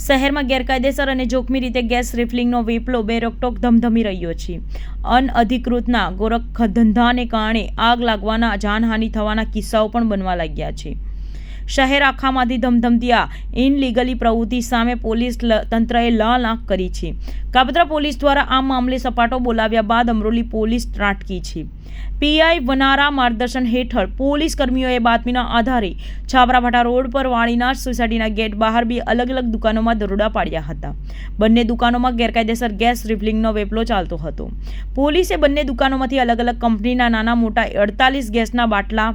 શહેરમાં ગેરકાયદેસર અને જોખમી રીતે ગેસ રિફિલિંગનો વેપલો બેરોકટોક ધમધમી રહ્યો છે. અનઅધિકૃતના ગોરખધંધાને કારણે આગ લાગવાના, જાનહાનિ થવાના કિસ્સાઓ પણ બનવા લાગ્યા છે. શહેર આખામાંથી ધમધમતી આ ઇનલીગલી પ્રવૃત્તિ સામે પોલીસ તંત્રએ લાલ આંખ કરી છે. કાપોદ્રા પોલીસ દ્વારા આ મામલે સપાટો બોલાવ્યા બાદ અમરોલી પોલીસ ત્રાટકી છે. પીઆઈ વનારા માર્ગદર્શન હેઠળ પોલીસ કર્મીઓએ બાતમીના આધારે છાબરાભાઠા રોડ પર વાળીનાથ સોસાયટીના ગેટ બહાર બે અલગ અલગ દુકાનોમાં દરોડા પાડ્યા હતા. બંને દુકાનોમાં ગેરકાયદેસર ગેસ રિફિલિંગનો વેપલો ચાલતો હતો. પોલીસે બંને દુકાનોમાંથી અલગ અલગ કંપનીના નાના મોટા 48 ગેસના બાટલા,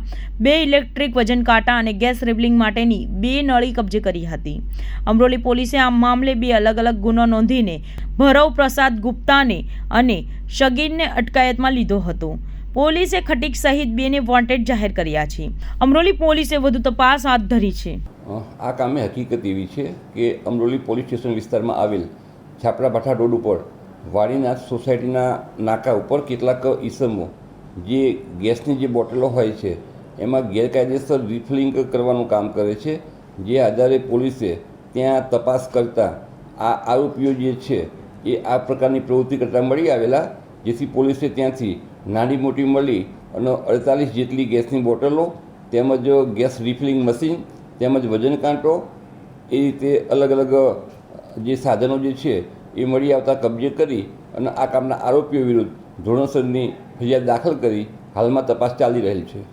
2 ઇલેક્ટ્રિક વજન કાંટા અને ગેસ રિફિલિંગ માટેની 2 નળી કબજે કરી હતી. અમરોલી પોલીસે આ મામલે 2 અલગ અલગ ગુનો નોંધીને ભરવ પ્રસાદ ગુપ્તાને અને શગીરને અટકાયતમાં લીધો હતો. પોલીસે ખટીક સહિત 2ને વોન્ટેડ જાહેર કર્યા છે. અમરોલી પોલીસે વધુ તપાસ હાથ ધરી છે. આ કામે હકીકત એવી છે કે અમરોલી પોલીસ સ્ટેશન વિસ્તારમાં આવેલ છાપરાભાઠા રોડ ઉપર વાડીનાથ સોસાયટીના નાકા ઉપર કેટલાક ઈસમો જે ગેસની જે બોટલો હોય છે એમાં ગેરકાયદેસર રિફિલિંગ કરવાનું કામ કરે છે. જે આધારે પોલીસે ત્યાં તપાસ કરતાં આ આરોપીઓ જે છે એ આ પ્રકારની પ્રવૃત્તિ કરતા મળી આવેલા, જેથી પોલીસે ત્યાંથી નાની મોટી મળી અને 48 જેટલી ગેસની બોટલો તેમજ ગેસ રિફિલિંગ મશીન તેમજ વજન કાંટો એ રીતે અલગ અલગ જે સાધનો જે છે એ મળી આવતા કબજે કરી અને આ કામના આરોપીઓ વિરુદ્ધ ધોરણસરની ફરિયાદ દાખલ કરી હાલમાં તપાસ ચાલી રહેલ છે.